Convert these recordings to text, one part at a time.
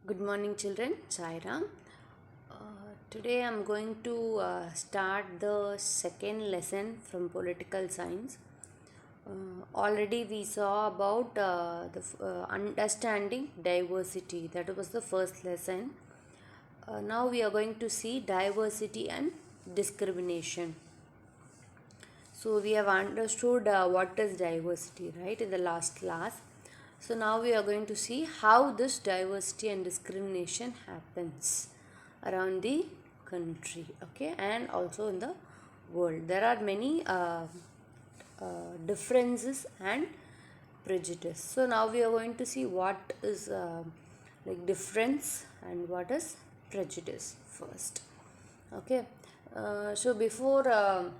Good morning, children. Saira. Today I'm going to start the second lesson from political science. Already we saw about understanding diversity. That was the first lesson. Now we are going to see diversity and discrimination. So we have understood what is diversity, right, in the last class. So now we are going to see how this diversity and discrimination happens around the country, okay, and also in the world. There are many differences and prejudice. So now we are going to see what is like difference and what is prejudice first, okay. So before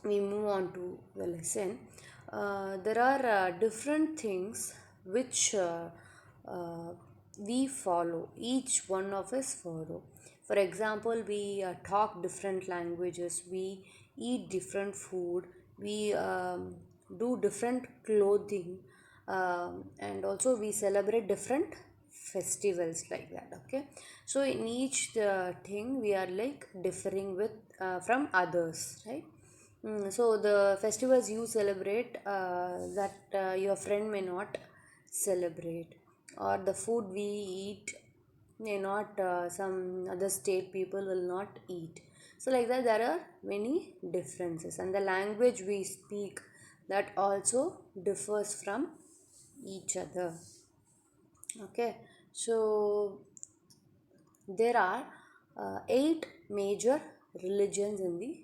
we move on to the lesson, there are different things which we follow, each one of us follow. For example, we talk different languages, we eat different food, we do different clothing, and also we celebrate different festivals like that, okay. So in each thing we are like differing with from others, right. So the festivals you celebrate that your friend may not celebrate, or the food we eat may not some other state people will not eat. So like that there are many differences, and the language we speak, that also differs from each other, okay. So there are eight major religions in the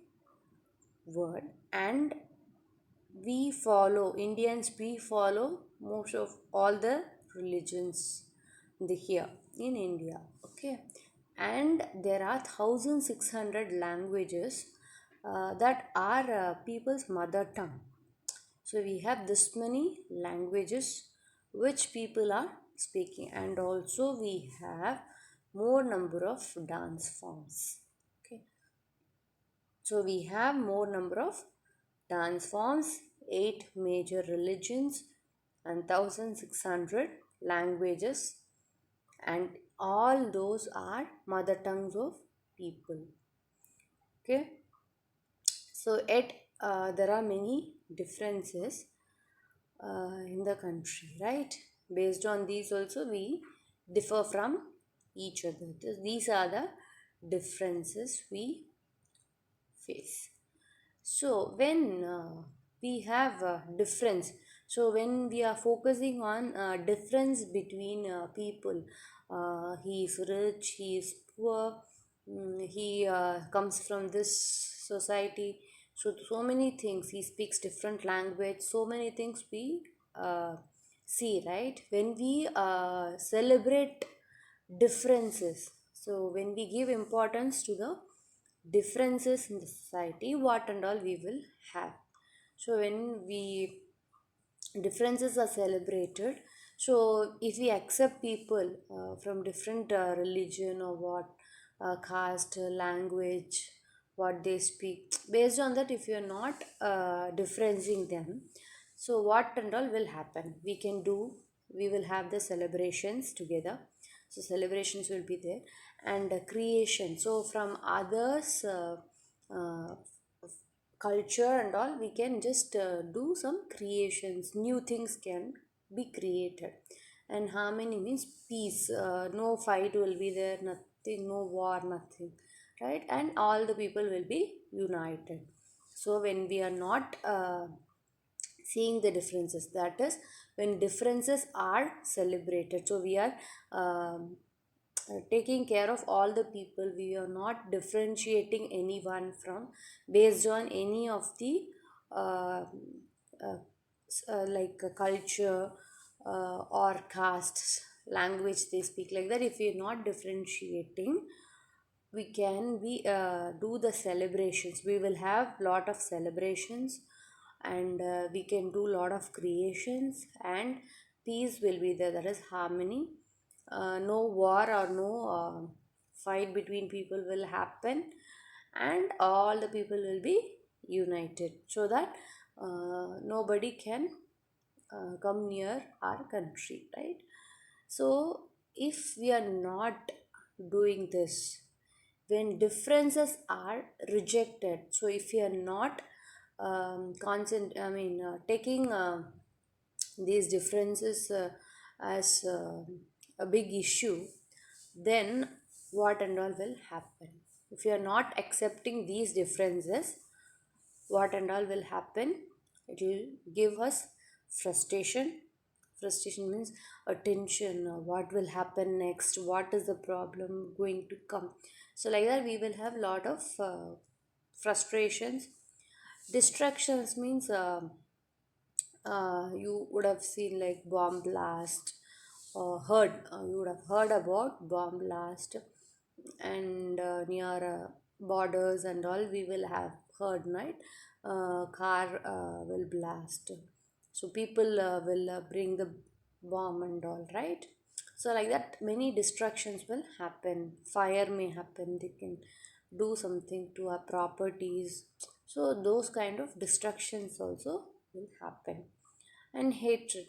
world, and we follow most of all the religions in the here in India, okay. And there are 1600 languages that are people's mother tongue. So we have this many languages which people are speaking, and also we have more number of dance forms, okay. So we have more number of dance forms, eight major religions, and 1600 languages, and all those are mother tongues of people. Okay, so yet there are many differences in the country, right? Based on these, also we differ from each other. These are the differences we face. So when we have a difference, so when we are focusing on difference between people, he is rich, he is poor, he comes from this society. So many things. He speaks different language. So many things we see, right? When we celebrate differences, so when we give importance to the differences in the society, what and all we will have. So when we differences are celebrated, so if we accept people from different religion, or what caste, language, what they speak, based on that, if you are not differencing them, so what and all will happen, we can do, we will have the celebrations together. So celebrations will be there, and creation, so from others uh, culture and all, we can just do some creations, new things can be created. And harmony means peace, no fight will be there, nothing, no war, nothing, right, and all the people will be united. So when we are not seeing the differences, that is when differences are celebrated, so we are taking care of all the people, we are not differentiating anyone from based on any of the uh, uh, like culture or castes, language they speak, like that. If we are not differentiating, we can we do the celebrations, we will have lot of celebrations, and we can do lot of creations, and peace will be there, that is harmony. No war or no fight between people will happen, and all the people will be united, so that nobody can come near our country, right. So if we are not doing this, when differences are rejected, so if we are not taking these differences as a big issue, then what and all will happen? If you are not accepting these differences, what and all will happen? It will give us frustration. Frustration means a tension. What will happen next? What is the problem going to come? So like that, we will have lot of frustrations. Distractions means you would have seen like bomb blast, or heard, you would have heard about bomb blast, and near borders and all we will have heard, right? Car will blast, so people will bring the bomb and all, right? So like that, many distractions will happen. Fire may happen, they can do something to our properties. So those kind of distractions also will happen. And hatred,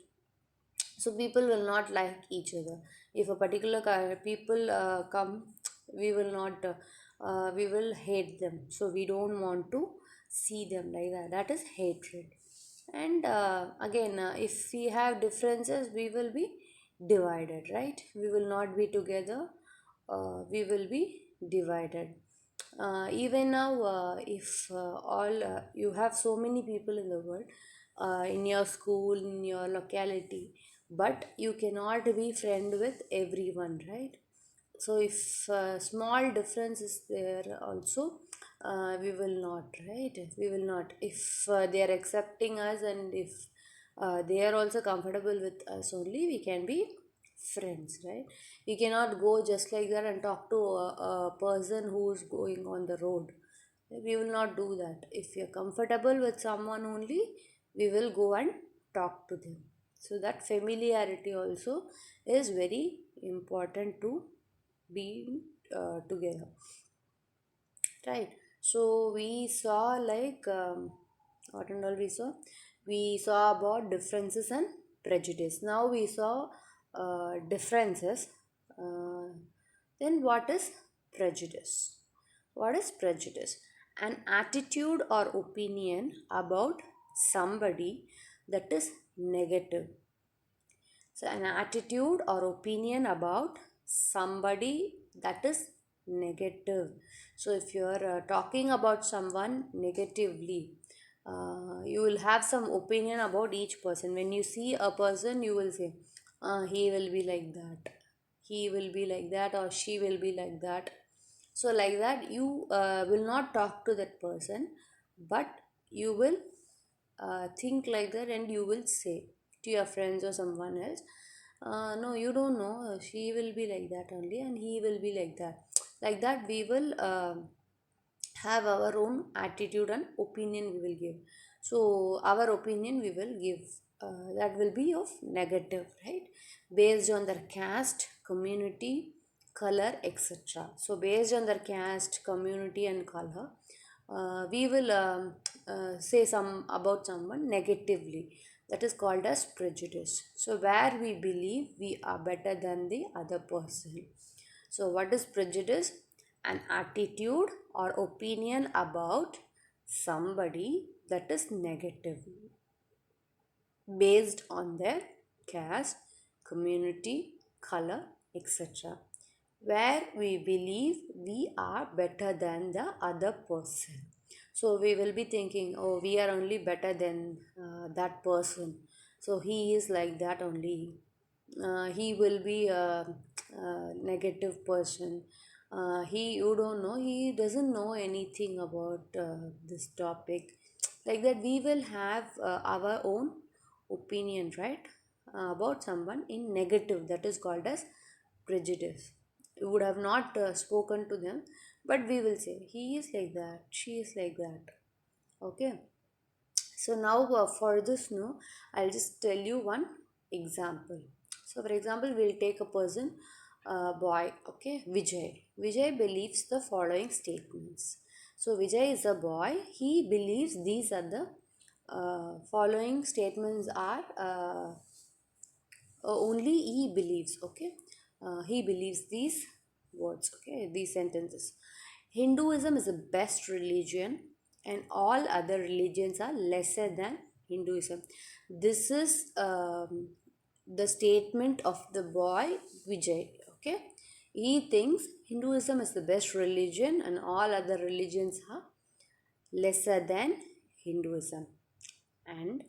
so people will not like each other. If a particular people come, we will not we will hate them, so we don't want to see them like that. That is hatred. And again, if we have differences, we will be divided, right? We will not be together, we will be divided. Even now, if all you have so many people in the world, in your school, in your locality, but you cannot be friend with everyone, right? So if small difference is there also, we will not, right? We will not. If they are accepting us, and if they are also comfortable with us only, we can be friends, right? We cannot go just like that and talk to a person who is going on the road. We will not do that. If we are comfortable with someone only, we will go and talk to them. So that familiarity also is very important to be together, right? So we saw like what and all we saw about differences and prejudice. Now we saw differences. uh, then what is prejudice? What is prejudice? An attitude or opinion about somebody that is negative. So, an attitude or opinion about somebody that is negative. So, if you are talking about someone negatively, you will have some opinion about each person. When you see a person, you will say, he will be like that, he will be like that, or she will be like that. So, like that, you will not talk to that person, but you will think like that, and you will say to your friends or someone else, no, you don't know, she will be like that only, and he will be like that. Like that, we will have our own attitude and opinion we will give. So our opinion we will give, that will be of negative, right? Based on their caste, community, color, etc. So based on their caste, community, and color, we will say some about someone negatively. That is called as prejudice. So where we believe we are better than the other person. So what is prejudice? An attitude or opinion about somebody that is negative, based on their caste, community, color, etc. Where we believe we are better than the other person. So we will be thinking, oh, we are only better than that person. So he is like that only. He will be a negative person. You don't know, he doesn't know anything about this topic. Like that, we will have our own opinion, right? About someone in negative. That is called as prejudice. We would have not spoken to them, but we will say, he is like that, she is like that. Okay. So now for this, no, I'll just tell you one example. So for example, we'll take a person, boy, okay, Vijay believes the following statements. So Vijay is a boy, he believes these are the following statements are only he believes, okay. he believes these words, okay, these sentences. Hinduism is the best religion, and all other religions are lesser than Hinduism. This is the statement of the boy Vijay. Okay, he thinks Hinduism is the best religion, and all other religions are lesser than Hinduism. And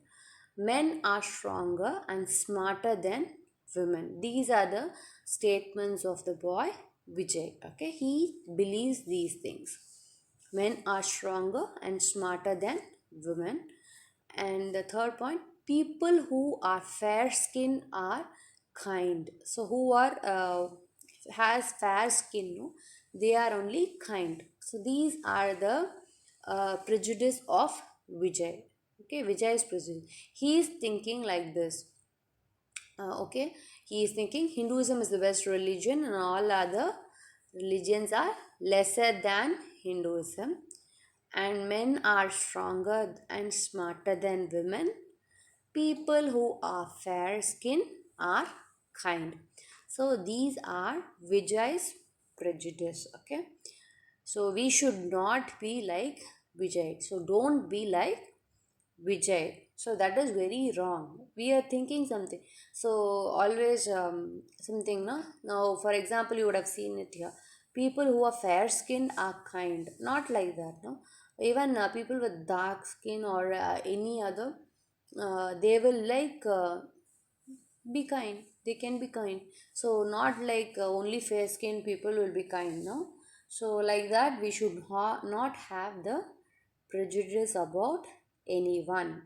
men are stronger and smarter than women. These are the statements of the boy Vijay. Okay, he believes these things. Men are stronger and smarter than women. And the third point, people who are fair skin are kind. So who are has fair skin, no? They are only kind. So these are the prejudice of Vijay. Okay, Vijay is prejudice. He is thinking like this. Okay, he is thinking Hinduism is the best religion and all other religions are lesser than Hinduism, and men are stronger and smarter than women. People who are fair skinned are kind. So these are Vijay's prejudice. Okay, so we should not be like Vijay. So don't be like Vijay. So that is very wrong. We are thinking something. So always something, no? Now, for example, you would have seen it here. People who are fair skinned are kind. Not like that, no? Even people with dark skin or any other, they will be kind. They can be kind. So not like only fair skinned people will be kind, no? So like that, we should not have the prejudice about anyone.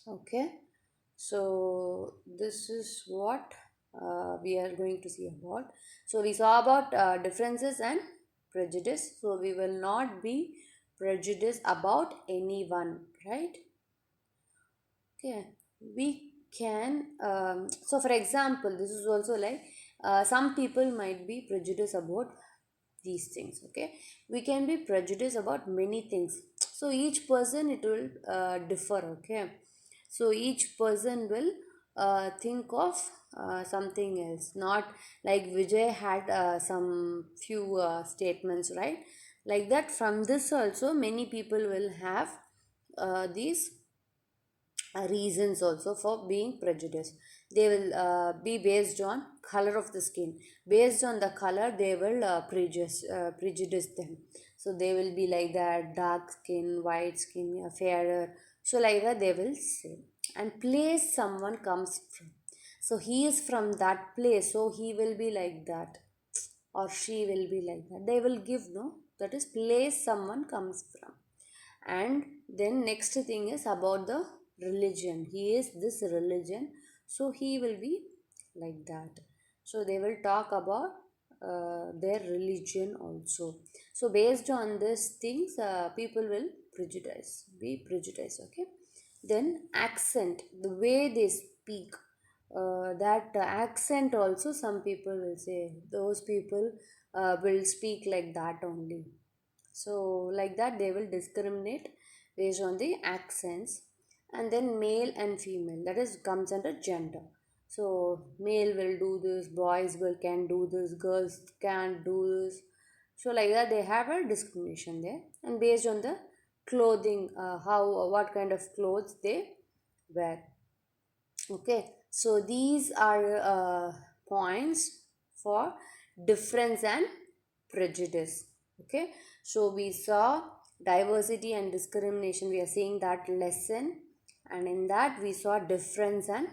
Okay, so this is what we are going to see about. So we saw about differences and prejudice. So we will not be prejudiced about anyone, right? Okay, we can. So for example, this is also like some people might be prejudiced about these things. Okay, we can be prejudiced about many things. So each person it will differ. Okay, so each person will think of something else, not like Vijay had some few statements, right? Like that, from this also many people will have these reasons also for being prejudiced. They will be based on color of the skin. Based on the color, they will prejudice them. So they will be like that, dark skin, white skin, fairer. So like that they will say. And place someone comes from. So he is from that place, so he will be like that, or she will be like that. They will give, no, that is place someone comes from. And then next thing is about the religion. He is this religion, so he will be like that. So they will talk about their religion also. So based on these things, people will be prejudiced. Okay, then accent, the way they speak, that accent also some people will say those people will speak like that only. So like that they will discriminate based on the accents. And then male and female, that is comes under gender. So male will do this, boys will can do this, girls can't do this. So like that they have a discrimination there. And based on the clothing, how what kind of clothes they wear. Okay, so these are points for difference and prejudice. Okay, so we saw diversity and discrimination. We are seeing that lesson, and in that we saw difference and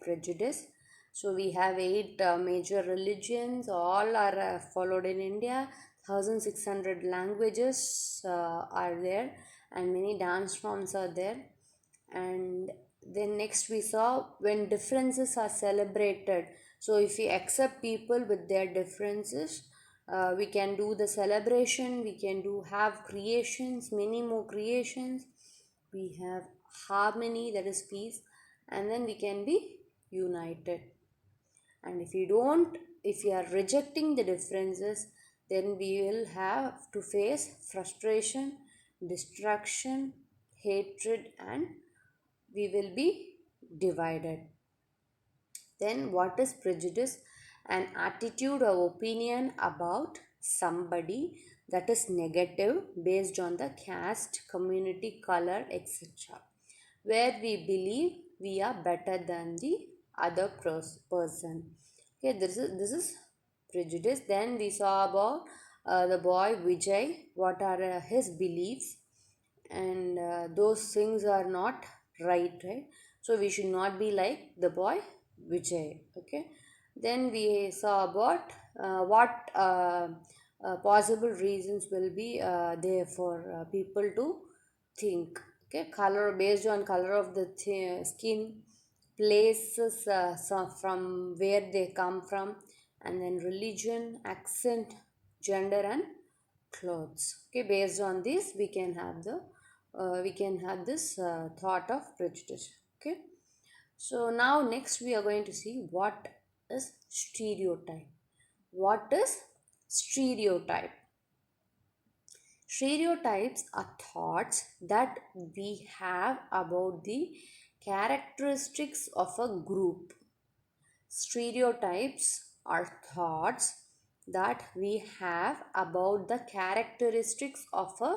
prejudice. So we have eight major religions, all are followed in India. 1600 languages are there, and many dance forms are there. And then next we saw when differences are celebrated. So if we accept people with their differences, we can do the celebration, we can do have creations, many more creations. We have harmony, that is peace, and then we can be united. And if you don't, if you are rejecting the differences, then we will have to face frustration, destruction, hatred, and we will be divided. Then what is prejudice? an attitude or opinion about somebody that is negative based on the caste, community, color, etc., where we believe we are better than the other person. Okay, this is prejudice. Then we saw about the boy Vijay, what are his beliefs, and those things are not right. So we should not be like the boy Vijay. Okay, then we saw about what possible reasons will be there for people to think. Okay, color, based on color of the skin, places, from where they come from, and then religion, accent, gender, and clothes. Okay, based on this we can have this thought of prejudice. Okay, so now next we are going to see what is stereotype. What is stereotype? Stereotypes are thoughts that we have about the characteristics of a group. Stereotypes are thoughts that we have about the characteristics of a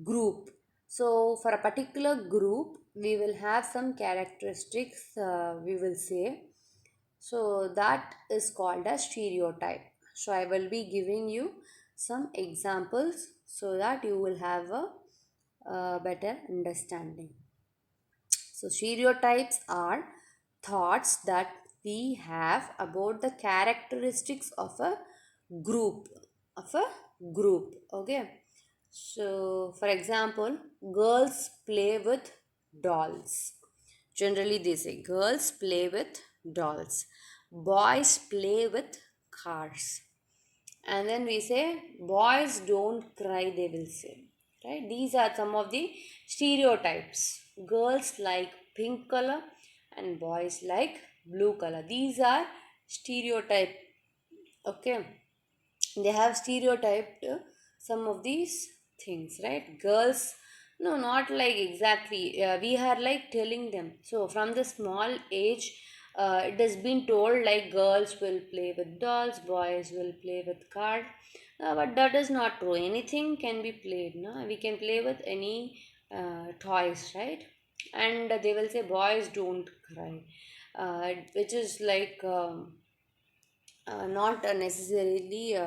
group. So, for a particular group, we will have some characteristics, we will say. So, that is called a stereotype. So, I will be giving you some examples so that you will have a better understanding. So, stereotypes are thoughts that we have about the characteristics of a group. Of a group. Okay. So, for example, girls play with dolls. Generally, they say girls play with dolls, boys play with cars, and then we say boys don't cry, they will say, right? These are some of the stereotypes. Girls like pink color and boys like blue color. These are stereotype. Okay, they have stereotyped some of these things, right? Girls, no, not like exactly, we are like telling them. So from the small age, it has been told like girls will play with dolls, boys will play with card. But that is not true. Anything can be played, no? We can play with any toys, right? And they will say boys don't cry, which is like not necessarily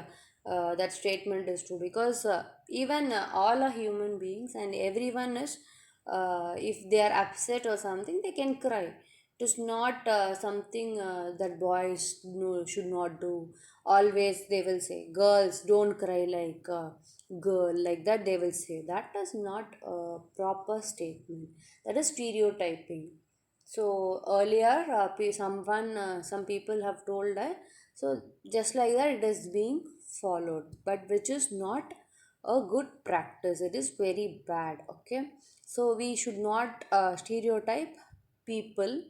that statement is true, because even all are human beings and everyone is, if they are upset or something, they can cry. It is not something that boys no, should not do. Always they will say girls don't cry like girl, like that they will say. That is not a proper statement. That is stereotyping. So earlier, some people have told that. So just like that, it is being followed, but which is not a good practice. It is very bad. Okay, so we should not stereotype people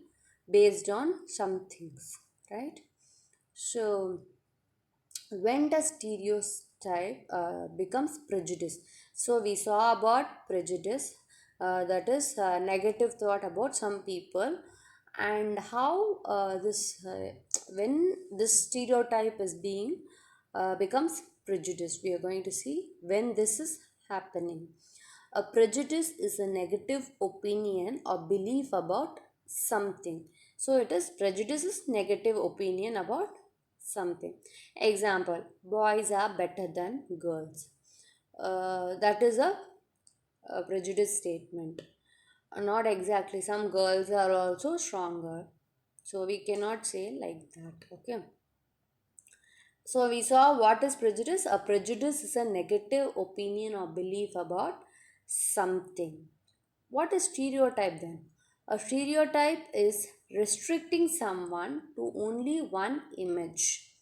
based on some things, right? So when does stereotype becomes prejudice? So we saw about prejudice, that is negative thought about some people, and how this when this stereotype is being becomes prejudice. We are going to see when this is happening. A prejudice is a negative opinion or belief about something. So it is, prejudice is negative opinion about something. Example, boys are better than girls. That is a prejudice statement. Not exactly. Some girls are also stronger. So we cannot say like that. Okay. So we saw what is prejudice. A prejudice is a negative opinion or belief about something. What is stereotype then? A stereotype is restricting someone to only one image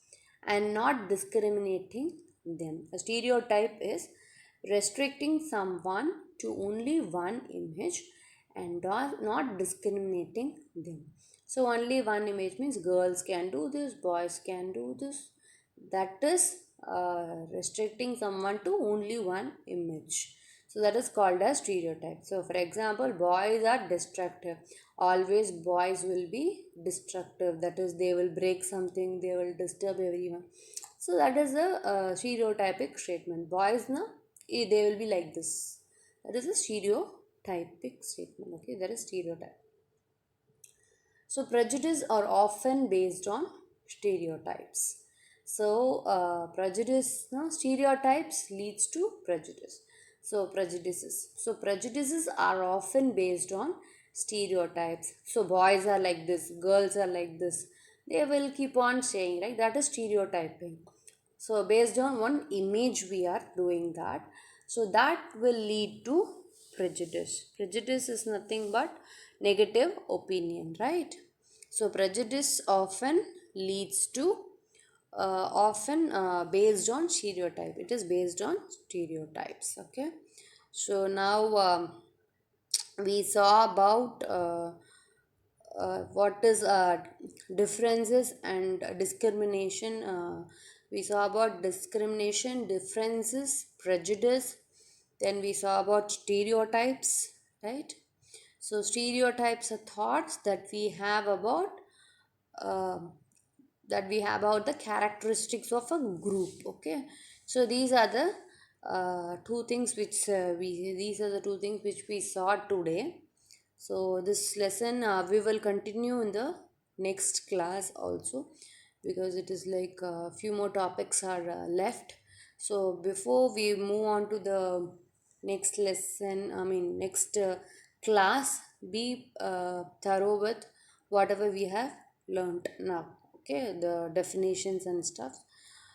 and not discriminating them. A stereotype is restricting someone to only one image and not discriminating them. So only one image means girls can do this, boys can do this. That is restricting someone to only one image. So So that is called as stereotype. So for example, boys are destructive. Always boys will be destructive. That is, they will break something, they will disturb everyone. So that is a stereotypic statement. Boys, na, they will be like this. That is a stereotypic statement. Okay, that is stereotype. So prejudice are often based on stereotypes. So prejudice, no, stereotypes leads to prejudice. So prejudices. So prejudices are often based on stereotypes. So boys are like this, girls are like this. They will keep on saying, right? That is stereotyping. So based on one image we are doing that. So that will lead to prejudice. Prejudice is nothing but negative opinion, right? So prejudice often leads to often based on stereotype. It is based on stereotypes. Okay. So now we saw about what is differences and discrimination. We saw about discrimination, differences, prejudice. Then we saw about stereotypes, right? So stereotypes are thoughts that we have about um the characteristics of a group. Okay, so these are the two things which we these are the two things which we saw today. So this lesson we will continue in the next class also, because it is like a few more topics are left. So before we move on to the next lesson, I mean next class, be thorough with whatever we have learned now. Okay, the definitions and stuff,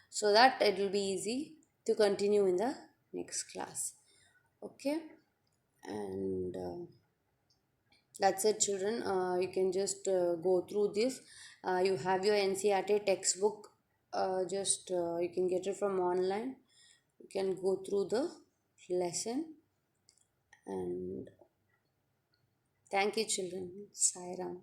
so that it will be easy to continue in the next class. Okay, and that's it, children. You can just go through this. You have your NCRT textbook. Just you can get it from online. You can go through the lesson. And thank you, children. Sai Ram.